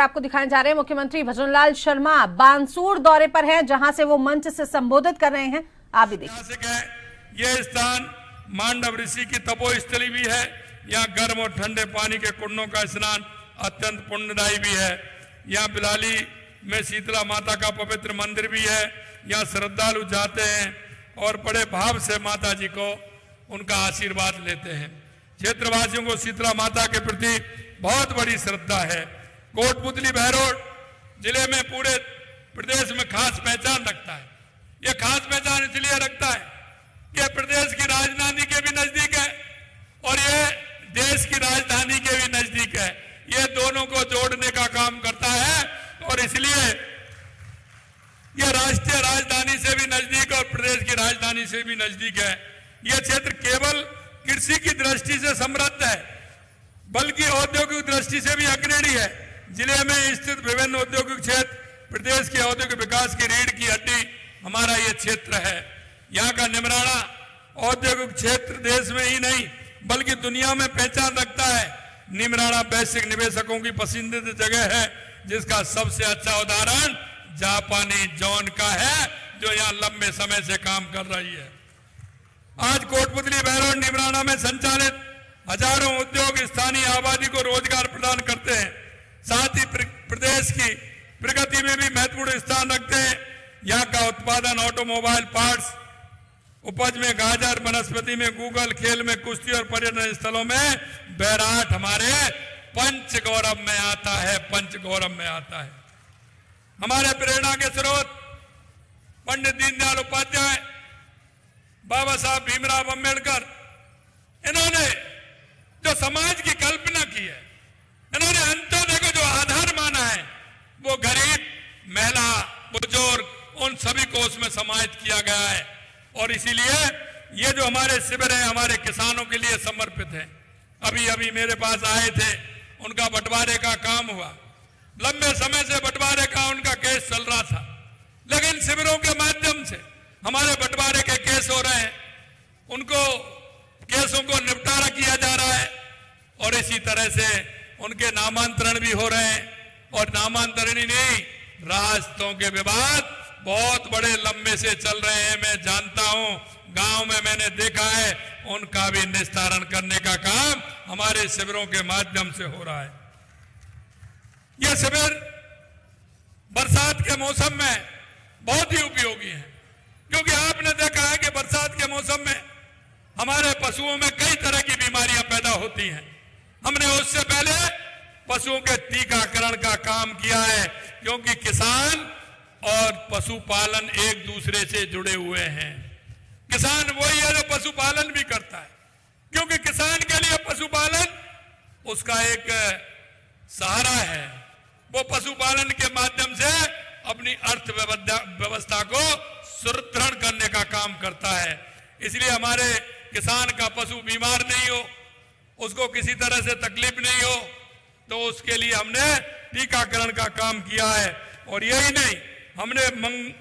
आपको दिखाने जा रहे हैं मुख्यमंत्री भजनलाल शर्मा बानसूर दौरे पर हैं, जहां से वो मंच से संबोधित कर रहे हैं। आप भी देखिए। ये स्थान मांडव ऋषि की तपोस्थली भी है। यहाँ गर्म और ठंडे पानी के कुंडों का स्नान अत्यंत पुण्यदायी भी है। यहाँ बिलाली में शीतला माता का पवित्र मंदिर भी है। यहाँ श्रद्धालु जाते हैं और बड़े भाव से माता जी को उनका आशीर्वाद लेते हैं। क्षेत्रवासियों को शीतला माता के प्रति बहुत बड़ी श्रद्धा है। कोटपुतली बहरोड जिले में पूरे प्रदेश में खास पहचान रखता है। यह खास पहचान इसलिए रखता है कि प्रदेश की राजधानी के भी नजदीक है और ये देश की राजधानी के भी नजदीक है। ये दोनों को जोड़ने का काम करता है और इसलिए यह राष्ट्रीय राजधानी से भी नजदीक और प्रदेश की राजधानी से भी नजदीक है। यह क्षेत्र केवल कृषि की दृष्टि से समृद्ध है बल्कि औद्योगिक दृष्टि से भी अग्रणी है। जिले में स्थित विभिन्न औद्योगिक क्षेत्र प्रदेश के औद्योगिक विकास की रीढ़ की हड्डी हमारा ये क्षेत्र है। यहाँ का निमराना औद्योगिक क्षेत्र देश में ही नहीं बल्कि दुनिया में पहचान रखता है। निमराना वैश्विक निवेशकों की पसंदीदा जगह है, जिसका सबसे अच्छा उदाहरण जापानी जॉन का है, जो यहाँ लंबे समय से काम कर रही है। आज कोटपुतली बहरोड निमराना में संचालित हजारों उद्योग स्थानीय आबादी को रोजगार प्रदान करते हैं, साथ ही प्रदेश की प्रगति में भी महत्वपूर्ण स्थान रखते हैं। यहाँ का उत्पादन ऑटोमोबाइल पार्ट्स, उपज में गाजर, वनस्पति में गूगल, खेल में कुश्ती और पर्यटन स्थलों में बैराठ हमारे पंचगौरव में आता है। पंचगौरव में आता है। हमारे प्रेरणा के स्रोत पंडित दीनदयाल उपाध्याय, बाबा साहब भीमराव अंबेडकर, इन्होंने जो समाज की कल्पना की है, इन्होंने अंत्योदय को जो आधार माना है, वो गरीब, महिला, बुजुर्ग उन सभी को उसमें समाहित किया गया है। और इसीलिए ये जो हमारे शिविर है हमारे किसानों के लिए समर्पित है। अभी अभी मेरे पास आए थे, उनका बंटवारे का काम हुआ। लंबे समय से बंटवारे का उनका केस चल रहा था, लेकिन शिविरों के माध्यम से हमारे बंटवारे के केस हो रहे हैं, उनको केसों को निपटारा किया जा रहा है और इसी तरह से उनके नामांतरण भी हो रहे हैं। और नामांतरण ही नहीं, रास्तों के विवाद बहुत बड़े लंबे से चल रहे हैं। मैं जानता हूं, गांव में मैंने देखा है, उनका भी निस्तारण करने का काम हमारे शिविरों के माध्यम से हो रहा है। यह शिविर बरसात के मौसम में बहुत ही उपयोगी है, क्योंकि आपने देखा है कि बरसात के मौसम में हमारे पशुओं में कई तरह की बीमारियां पैदा होती हैं। हमने उससे पहले पशुओं के टीकाकरण का काम किया है, क्योंकि किसान और पशुपालन एक दूसरे से जुड़े हुए हैं। किसान वही है जो पशुपालन भी करता है, क्योंकि किसान के लिए पशुपालन उसका एक सहारा है। वो पशुपालन के माध्यम से अपनी अर्थव्यवस्था को सुदृढ़ करने का काम करता है। इसलिए हमारे किसान का पशु बीमार नहीं हो, उसको किसी तरह से तकलीफ नहीं हो, तो उसके लिए हमने टीकाकरण का काम किया है। और यही नहीं, हमने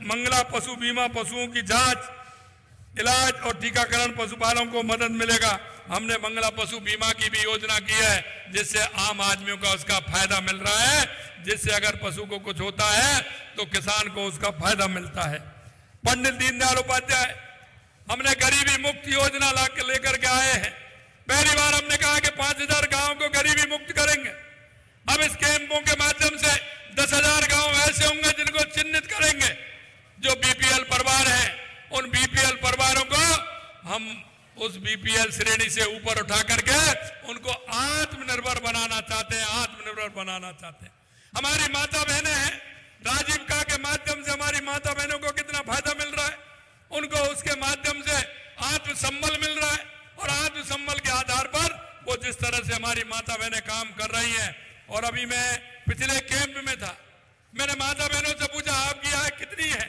मंगला पशु बीमा, पशुओं की जांच, इलाज और टीकाकरण पशुपालकों को मदद मिलेगा। हमने मंगला पशु बीमा की भी योजना की है, जिससे आम आदमियों का उसका फायदा मिल रहा है, जिससे अगर पशु को कुछ होता है तो किसान को उसका फायदा मिलता है। पंडित दीनदयाल उपाध्याय, हमने गरीबी मुक्त योजना लेकर के आए हैं। पहली बार हमने कहा कि 5000 गांव को गरीबी मुक्त करेंगे। अब इस कैंपों के माध्यम से 10,000 गांव ऐसे होंगे जिनको चिन्हित करेंगे, जो बीपीएल परिवार हैं। उन बीपीएल परिवारों को हम उस बीपीएल श्रेणी से ऊपर उठा करके उनको आत्मनिर्भर बनाना चाहते हैं। आत्मनिर्भर बनाना चाहते हैं। हमारी माता बहनें हैं, राजीव का के माध्यम से हमारी माता बहनों को कितना फायदा मिल रहा है, उनको उसके माध्यम से आत्मसंबल मिल रहा है। और आत्मसंबल के आधार पर वो जिस तरह से हमारी माता बहनें काम कर रही हैं। और अभी मैं पिछले कैंप में था, मैंने माता बहनों से पूछा आपकी आय कितनी है?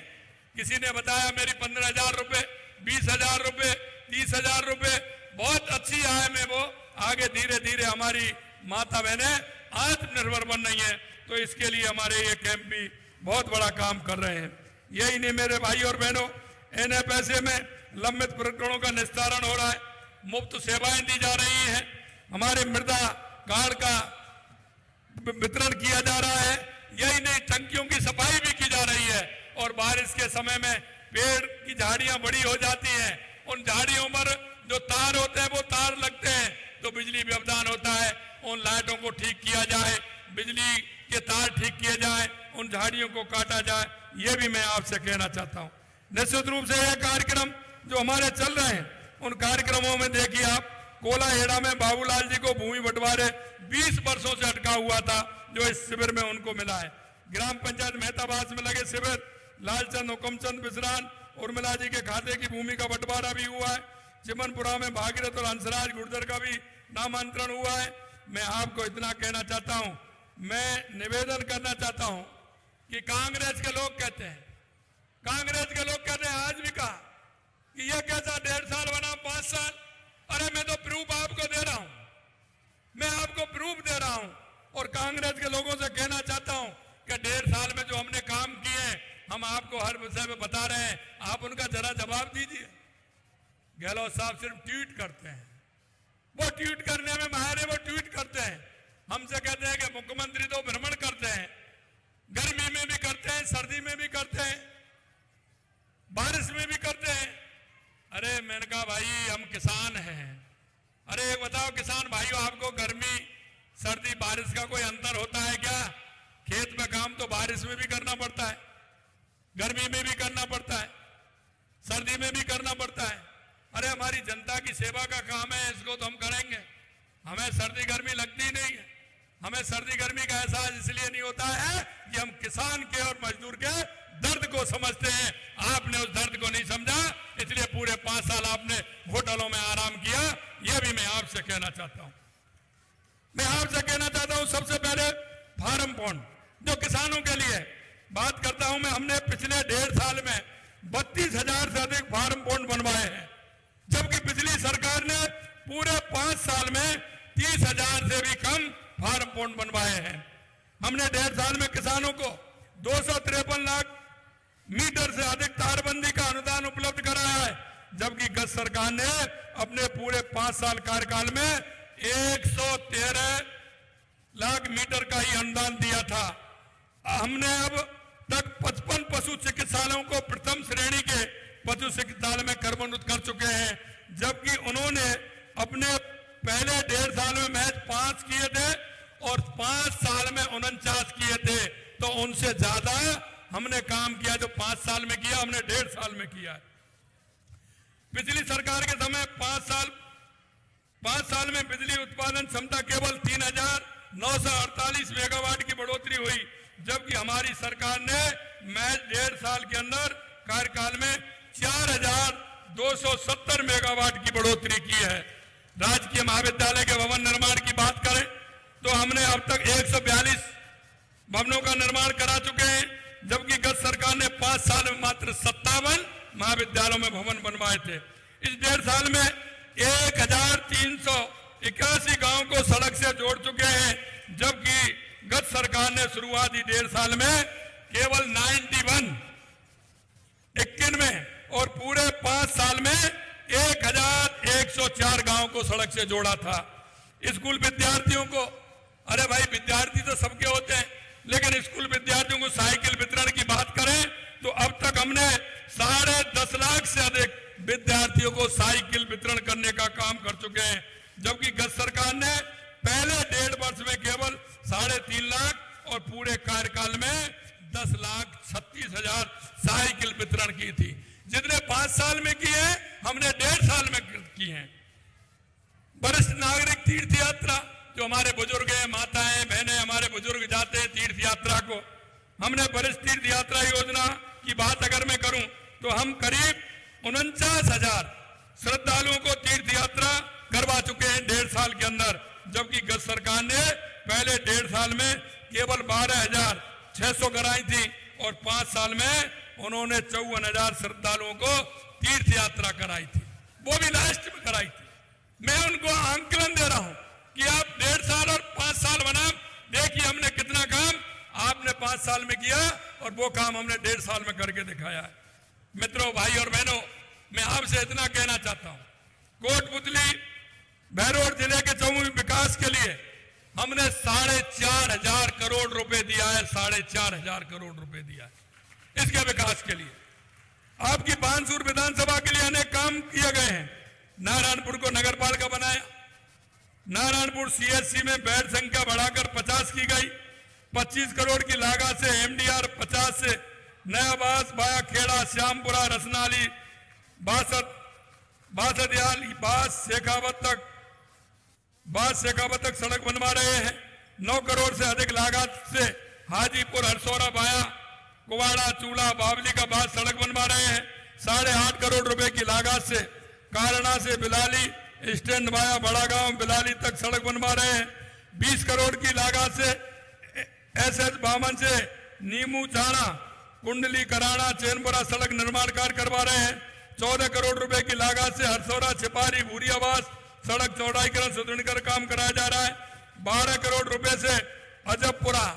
किसी ने बताया मेरी 15,000 रुपए, 20,000 रुपए, 30,000 रुपए। बहुत अच्छी आय में वो आगे धीरे धीरे हमारी माता बहनें आत्मनिर्भर बन रही हैं। तो इसके लिए हमारे ये कैंप भी बहुत बड़ा काम कर रहे हैं। यही नहीं मेरे भाई और बहनों, इन्हें पैसे में लंबित प्रकरणों का निस्तारण हो रहा है, मुफ्त सेवाएं दी जा रही हैं। हमारे मृदा कार्ड का वितरण किया जा रहा है। यही नहीं, टंकियों की सफाई भी की जा रही है। और बारिश के समय में पेड़ की झाड़ियां बड़ी हो जाती हैं, उन झाड़ियों पर जो तार होते हैं वो तार लगते हैं तो बिजली व्यवधान होता है। उन लाइटों को ठीक किया जाए, बिजली के तार ठीक किए जाए, उन झाड़ियों को काटा जाए, ये भी मैं आपसे कहना चाहता हूँ। निश्चित रूप से यह कार्यक्रम जो हमारे चल रहे हैं, उन कार्यक्रमों में देखिए आप, कोलाहेड़ा में बाबूलाल जी को भूमि बंटवारे 20 वर्षों से अटका हुआ था, जो इस शिविर में उनको मिला है। ग्राम पंचायत मेहताबाद में लगे शिविर, लालचंद हुकमचंद बिसरान उर्मिला जी के खाते की भूमि का बंटवारा भी हुआ है। चिमनपुरा में भागीरथ और हंसराज गुर्जर का भी नामांतरण हुआ है। मैं आपको इतना कहना चाहता हूं, मैं निवेदन करना चाहता हूं कि कांग्रेस के लोग कहते हैं, आज भी कहा कि यह कैसा 1.5 साल बना 5 साल। अरे मैं तो प्रूफ आपको दे रहा हूं, मैं आपको प्रूफ दे रहा हूं। और कांग्रेस के लोगों से कहना चाहता हूं कि 1.5 साल में जो हमने काम किए हम आपको हर विषय में बता रहे हैं, आप उनका जरा जवाब दीजिए। गहलोत साहब सिर्फ ट्वीट करते हैं, वो ट्वीट करने में माहिर है, वो ट्वीट करते हैं। हमसे कहते हैं कि मुख्यमंत्री तो भ्रमण करते हैं, गर्मी में भी करते हैं, सर्दी में भी करते हैं, बारिश में भी करते हैं। अरे मैंने कहा भाई हम किसान हैं, अरे एक बताओ किसान भाइयों, आपको गर्मी सर्दी बारिश का कोई अंतर होता है क्या? खेत में काम तो बारिश में भी करना पड़ता है, गर्मी में भी करना पड़ता है, सर्दी में भी करना पड़ता है। अरे हमारी जनता की सेवा का काम है, इसको तो हम करेंगे। हमें सर्दी गर्मी लगती नहीं है, हमें सर्दी गर्मी का एहसास इसलिए नहीं होता है कि हम किसान के और मजदूर के दर्द को समझते हैं। आपने उस दर्द को नहीं समझा, इसलिए पूरे 5 साल आपने होटलों में आराम किया। यह भी मैं आपसे कहना चाहता हूं। मैं आपसे कहना चाहता हूं सबसे पहले फार्म बॉन्ड जो किसानों के लिए बात करता हूं मैं, हमने पिछले 1.5 साल में 32,000 से अधिक फार्म बॉन्ड बनवाए हैं, जबकि पिछली सरकार ने पूरे 5 साल में 30,000 से भी कम फार्म बॉन्ड बनवाए हैं। हमने 1.5 साल में किसानों को 253 लाख मीटर से अधिक तारबंदी का अनुदान उपलब्ध कराया है, जबकि गत सरकार ने अपने पूरे 5 साल कार्यकाल में 113 लाख मीटर का ही अनुदान दिया था। हमने अब तक 55 पशु चिकित्सालयों को प्रथम श्रेणी के पशु चिकित्सालय में क्रमोन्नत कर चुके हैं, जबकि उन्होंने अपने पहले 1.5 साल में महज 5 किए थे और 5 साल में 49 किए थे। तो उनसे ज्यादा हमने काम किया, जो 5 साल में किया हमने 1.5 साल में किया है। पिछली सरकार के समय 5 साल में बिजली उत्पादन क्षमता केवल 3,948 मेगावाट की बढ़ोतरी हुई, जबकि हमारी सरकार ने महज 1.5 साल के अंदर कार्यकाल में 4,270 मेगावाट की बढ़ोतरी की है। राजकीय महाविद्यालय के भवन निर्माण की बात करें तो हमने अब तक 142 भवनों का निर्माण करा चुके हैं, जबकि गत सरकार ने 5 साल में मात्र 57 महाविद्यालयों में भवन बनवाए थे। इस 1.5 साल में 1,381 गांव को सड़क से जोड़ चुके हैं, जबकि गत सरकार ने शुरुआती 1.5 साल में केवल 91 और पूरे 5 साल में 1,104 गांव को सड़क से जोड़ा था। स्कूल विद्यार्थियों को, अरे भाई विद्यार्थी तो सबके होते हैं, लेकिन स्कूल विद्यार्थियों को साइकिल वितरण की बात करें तो अब तक हमने 10.5 लाख से अधिक विद्यार्थियों को साइकिल वितरण करने का काम कर चुके हैं, जबकि गत सरकार ने पहले 1.5 वर्ष में केवल 3.5 लाख और पूरे कार्यकाल में 10,36,000 साइकिल वितरण की थी। जितने 5 साल में किए हमने 1.5 साल में किए हैं। वरिष्ठ नागरिक तीर्थ यात्रा, जो हमारे बुजुर्ग हैं, माताएं बहनें, हमारे बुजुर्ग जाते हैं तीर्थ यात्रा को, हमने वरिष्ठ तीर्थ यात्रा योजना की बात अगर मैं करूं तो हम करीब 49,000 श्रद्धालुओं को तीर्थ यात्रा करवा चुके हैं 1.5 साल के अंदर, जबकि गत सरकार ने पहले 1.5 साल में केवल 12,600 कराई थी और 5 साल में उन्होंने 54,000 श्रद्धालुओं को तीर्थ यात्रा कराई थी, वो भी लास्ट में कराई थी। मैं उनको आंकलन दे रहा हूं कि आप 1.5 साल और 5 साल बना देखिए हमने कितना काम आपने 5 साल में किया और वो काम हमने 1.5 साल में करके दिखाया है। मित्रों, भाई और बहनों, मैं आपसे इतना कहना चाहता हूं, कोटपुतली भैरोड जिले के चौमुखी विकास के लिए हमने 4,500 करोड़ रुपए दिया है, 4,500 करोड़ रुपए दिया है इसके विकास के लिए। आपकी बानसूर विधानसभा के लिए अनेक काम किए गए हैं। नारायणपुर को नगर पालिका बनाया, नारायणपुर सीएचसी में बेड संख्या बढ़ाकर 50 की गई, 25 करोड़ की लागत से एमडीआर 50 से नया बास बाया खेड़ा श्यामपुरा रसनाली बासदियाल शेखावत तक सड़क बनवा रहे हैं। 9 करोड़ से अधिक लागत से हाजीपुर हरसौरा बाया कुवाड़ा चूला बावली का बाद सड़क बनवा रहे हैं। 8.5 करोड़ रुपए की लागत से कारणा से बिलाली स्टैंड बाया बड़ा गांव बिलाली तक सड़क बनवा रहे हैं। 20 करोड़ की लागत से एसएच बामन से नीमू चाणा कुंडली कराना चैनपुरा सड़क निर्माण कार्य करवा रहे हैं। 14 करोड़ रुपए की लागत से हरसौरा छिपारी भूरी आवास सड़क चौड़ाईकरण सुदृढ़ीकरण काम कराया जा रहा है। 12 करोड़ रुपए से अजबपुरा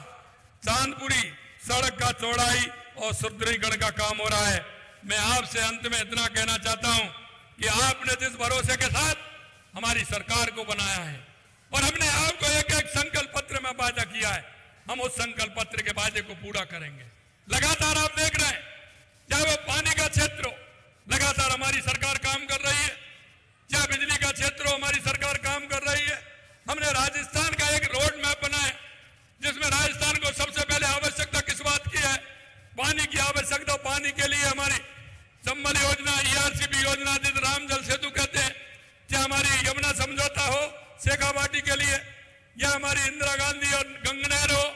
चांदपुरी सड़क का चौड़ाई और सुदृढ़ीकरण का काम हो रहा है। मैं आपसे अंत में इतना कहना चाहता हूं कि आपने जिस भरोसे के साथ हमारी सरकार को बनाया है और हमने आपको एक एक संकल्प पत्र में वादा किया है, हम उस संकल्प पत्र के वादे को पूरा करेंगे। लगातार आप देख रहे हैं, चाहे वो पानी का क्षेत्र हो, लगातार हमारी सरकार काम कर रही है, चाहे बिजली का क्षेत्र हो, हमारी सरकार काम कर रही है। हमने राजस्थान का एक रोड मैप बनाया जिसमें राजस्थान को सबसे पहले आवश्यकता किस बात की है, पानी की आवश्यकता। पानी के लिए हमारी संबल योजना, ईआरसीबी योजना जिस राम जल सेतु कहते हैं, चाहे हमारी यमुना समझौता हो शेखावाटी के लिए, या हमारी इंदिरा गांधी और गंगनहर हो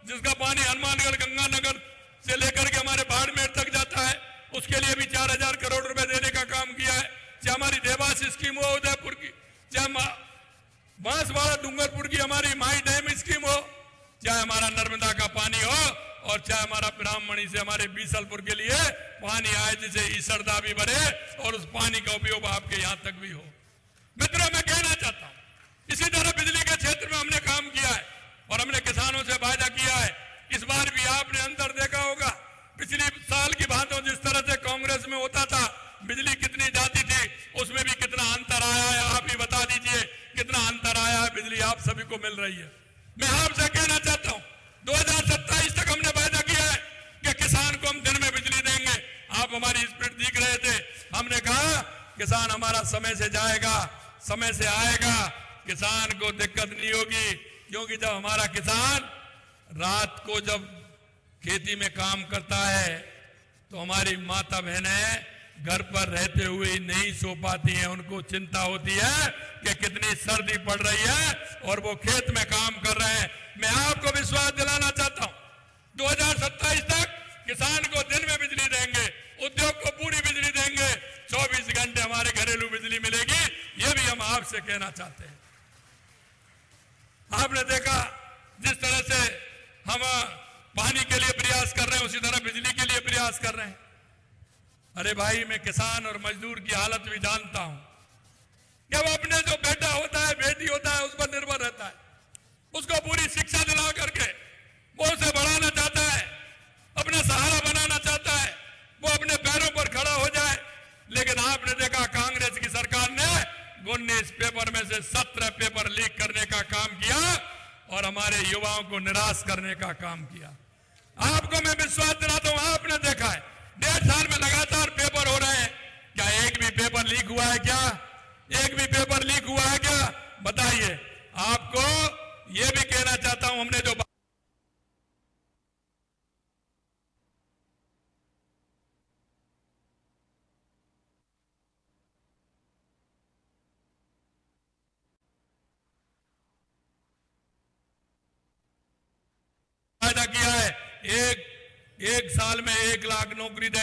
जिसका पानी हनुमानगढ़ गंगानगर से लेकर के हमारे बाड़मेर तक जाता है, उसके लिए भी 4,000 करोड़ रुपए देने का काम किया है। चाहे हमारी देवास स्कीम हो उदयपुर की, चाहे बांसवाड़ा डूंगरपुर की हमारी माई डैम स्कीम हो, चाहे हमारा नर्मदा का पानी हो, और चाहे हमारा ब्राह्मणी से हमारे बीसलपुर के लिए पानी आए जिसे ईसरदा भी बने और उस पानी का उपयोग आपके यहां तक भी हो। मित्रों, मैं कहना चाहता हूं इसी तरह बिजली के क्षेत्र में हमने काम किया है और हमने किसानों से वादा किया है। इस बार भी आपने अंतर देखा होगा, पिछले साल की बातों जिस तरह से कांग्रेस में होता था, बिजली कितनी जाती थी, उसमें भी कितना अंतर आया है। आप ही बता दीजिए कितना अंतर आया है, बिजली आप सभी को मिल रही है। मैं आपसे कहना चाहता हूं 2027 तक हमने वादा किया है कि किसान को हम दिन में बिजली देंगे। आप हमारी स्पीड दिख रहे थे, हमने कहा किसान हमारा समय से जाएगा, समय से आएगा, किसान को दिक्कत नहीं होगी। क्योंकि जब हमारा किसान रात को जब खेती में काम करता है तो हमारी माता बहनें घर पर रहते हुए नहीं सो पाती हैं, उनको चिंता होती है कि कितनी सर्दी पड़ रही है और वो खेत में काम कर रहे हैं। मैं आपको विश्वास दिलाना चाहता हूं 2027 तक किसान को दिन में बिजली देंगे, उद्योग को पूरी बिजली देंगे, 24 घंटे हमारे घरेलू बिजली मिलेगी। ये भी हम आपसे कहना चाहते हैं। आपने देखा जिस तरह से हम पानी के लिए प्रयास कर रहे हैं, उसी तरह बिजली के लिए प्रयास कर रहे हैं। अरे भाई, मैं किसान और मजदूर की हालत भी जानता हूं कि वो अपने जो बेटा होता है, बेटी होता है, उस पर निर्भर रहता है, उसको पूरी शिक्षा दिला करके वो उसे बढ़ाना चाहता है, अपना सहारा बनाना चाहता है, वो अपने पैरों पर खड़ा हो जाए। लेकिन आपने देखा कांग्रेस की सरकार ने 19 पेपर में से 17 पेपर लीक करने का काम किया और हमारे युवाओं को निराश करने का काम किया। आपको मैं विश्वास दिलाता हूं, आपने देखा है 1.5 साल में लगातार पेपर हो रहे हैं, क्या एक भी पेपर लीक हुआ है? क्या एक भी पेपर लीक हुआ है? क्या बताइए। आपको यह भी कहना चाहता हूं, हमने जो वादा किया है, एक साल में 1 लाख नौकरी दे